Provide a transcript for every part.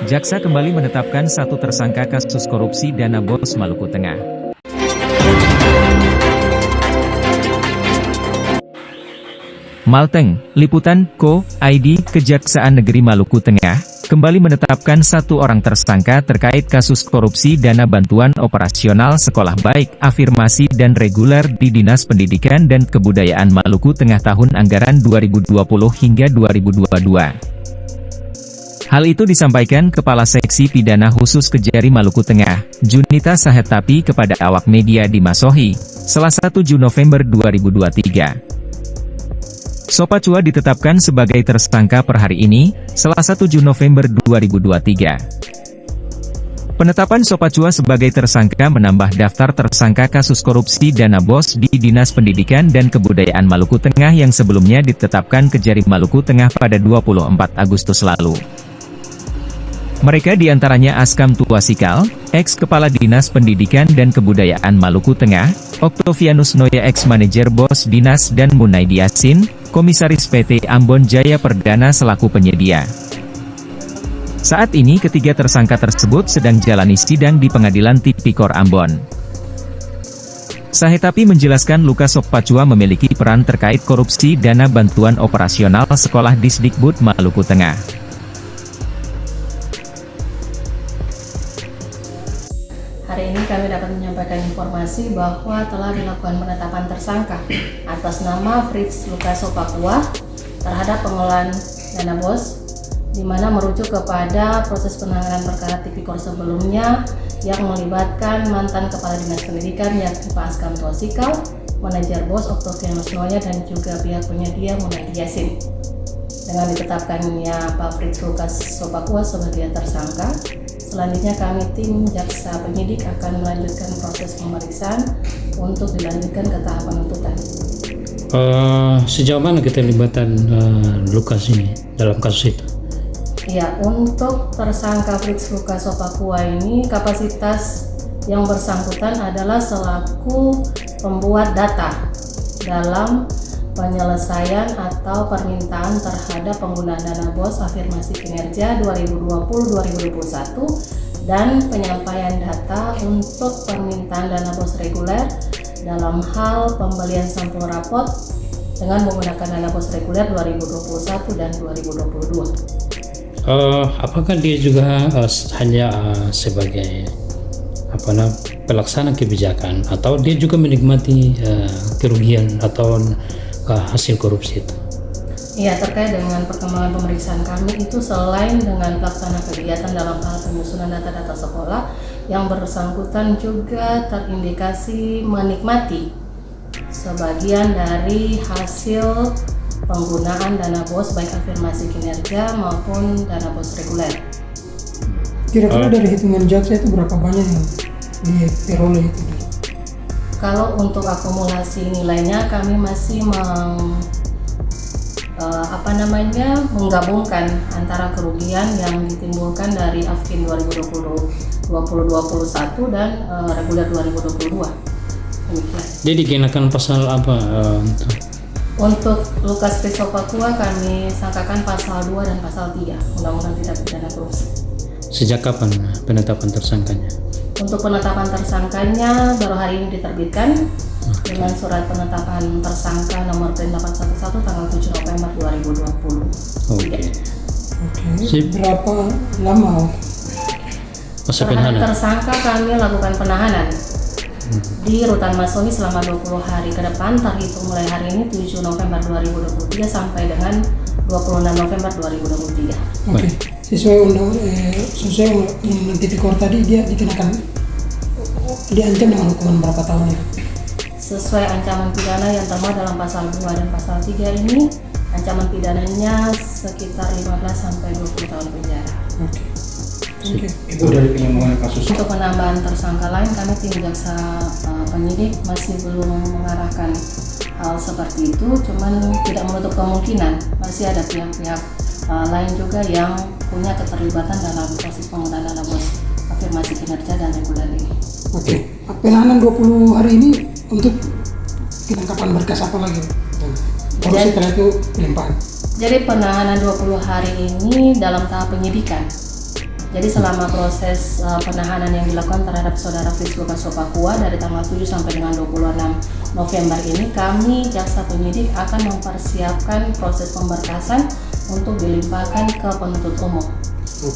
Jaksa kembali menetapkan satu tersangka kasus korupsi dana BOS Maluku Tengah. Malteng, Liputan, Co. ID, Kejaksaan Negeri Maluku Tengah, kembali menetapkan satu orang tersangka terkait kasus korupsi dana bantuan operasional sekolah baik, afirmasi dan reguler di Dinas Pendidikan dan Kebudayaan Maluku Tengah tahun anggaran 2020 hingga 2022. Hal itu disampaikan Kepala Seksi Pidana Khusus Kejari Maluku Tengah, Junita Sahetapi kepada awak media di Masohi, Selasa 7 November 2023. Sopacua ditetapkan sebagai tersangka per hari ini, Selasa 7 November 2023. Penetapan Sopacua sebagai tersangka menambah daftar tersangka kasus korupsi dana BOS di Dinas Pendidikan dan Kebudayaan Maluku Tengah yang sebelumnya ditetapkan Kejari Maluku Tengah pada 24 Agustus lalu. Mereka diantaranya Askam Tuasikal, ex-Kepala Dinas Pendidikan dan Kebudayaan Maluku Tengah, Oktavianus Noya ex-Manajer BOS Dinas dan Munaidi Yasin, Komisaris PT Ambon Jaya Perdana selaku penyedia. Saat ini ketiga tersangka tersebut sedang jalani sidang di Pengadilan Tipikor Ambon. Sahetapi menjelaskan Lukas Sopacua memiliki peran terkait korupsi dana bantuan operasional sekolah Disdikbud Maluku Tengah. Hari ini kami dapat menyampaikan informasi bahwa telah dilakukan penetapan tersangka atas nama Fritz Lukas Sopacua terhadap pengelolaan dana BOS, di mana merujuk kepada proses penanganan perkara tipikor sebelumnya yang melibatkan mantan Kepala Dinas Pendidikan yakni Pak Askam Tuasikal, Manajer BOS Oktavianus Noya dan juga pihak penyedia Munaidi Yasin. Dengan ditetapkannya Pak Fritz Lukas Sopacua sebagai tersangka, selanjutnya kami tim jaksa penyidik akan melanjutkan proses pemeriksaan untuk dilanjutkan ke tahap penuntutan. Sejauh mana keterlibatan Lukas ini dalam kasus itu? Ya, untuk tersangka Fritz Lukas Sopacua ini kapasitas yang bersangkutan adalah selaku pembuat data dalam penyelesaian atau permintaan terhadap penggunaan dana BOS afirmasi kinerja 2020-2021 dan penyampaian data untuk permintaan dana BOS reguler dalam hal pembelian sampul rapot dengan menggunakan dana BOS reguler 2021 dan 2022. Apakah dia juga hanya sebagai pelaksana kebijakan atau dia juga menikmati kerugian atau hasil korupsi itu? Iya, terkait dengan perkembangan pemeriksaan kami itu selain dengan pelaksana kegiatan dalam hal penyusunan data-data sekolah, yang bersangkutan juga terindikasi menikmati sebagian dari hasil penggunaan dana BOS baik afirmasi kinerja maupun dana BOS reguler. Kira-kira dari hitungan jaksa itu berapa banyak yang diperoleh itu? Kalau untuk akumulasi nilainya kami masih menggabungkan antara kerugian yang ditimbulkan dari AFKIN 2021 dan reguler 2022. Demikian. Dia dikenakan pasal apa? Untuk Lukas Fritz Sopacua kami sangkakan pasal 2 dan pasal 3 Undang-Undang Tindak Pidana Korupsi. Sejak kapan penetapan tersangkanya? Untuk penetapan tersangkanya baru hari ini diterbitkan dengan surat penetapan tersangka nomor P811 tanggal 7 November 2020. Oke. Berapa lama masa terhadap penahanan? Tersangka kami lakukan penahanan di Rutan Masohi selama 20 hari ke depan, terhitung mulai hari ini 7 November 2023 sampai dengan 26 November 2023. Oke. Sesuai undang tipikor tadi dia diancam dengan hukuman berapa tahun itu? Sesuai ancaman pidana yang termuat dalam pasal 2 dan pasal 3 ini, ancaman pidananya sekitar 15 sampai 20 tahun penjara. Oke. Itu dari pengembangan kasus. Untuk penambahan tersangka lain, kami tim jaksa penyidik masih belum mengarahkan hal seperti itu, cuman tidak menutup kemungkinan masih ada pihak-pihak lain juga yang punya keterlibatan dalam proses penggunaan dana BOS afirmasi kinerja dan reguler ini. Oke. Penahanan 20 hari ini untuk kelengkapan berkas apa lagi? Baru setelah itu pelimpahan. Jadi penahanan 20 hari ini dalam tahap penyidikan. Jadi selama proses penahanan yang dilakukan terhadap saudara Fritz Lucas Sopakua dari tanggal 7 sampai dengan 26 November ini, kami jaksa penyidik akan mempersiapkan proses pemberkasan untuk dilimpahkan ke penuntut umum.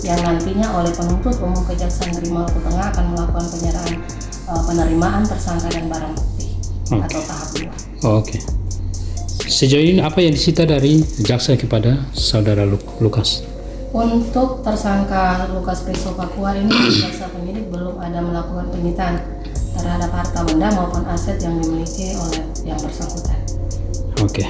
Yang nantinya oleh penuntut umum Kejaksaan Negeri Maluku Tengah akan melakukan penyerahan penerimaan tersangka dan barang bukti atau tahap 2. Oke. Sejauh ini apa yang disita dari jaksa kepada saudara Lukas? Untuk tersangka Lucas Fritz Sopakua ini, jaksa penyidik belum ada melakukan penyitaan terhadap harta benda maupun aset yang dimiliki oleh yang bersangkutan. Oke.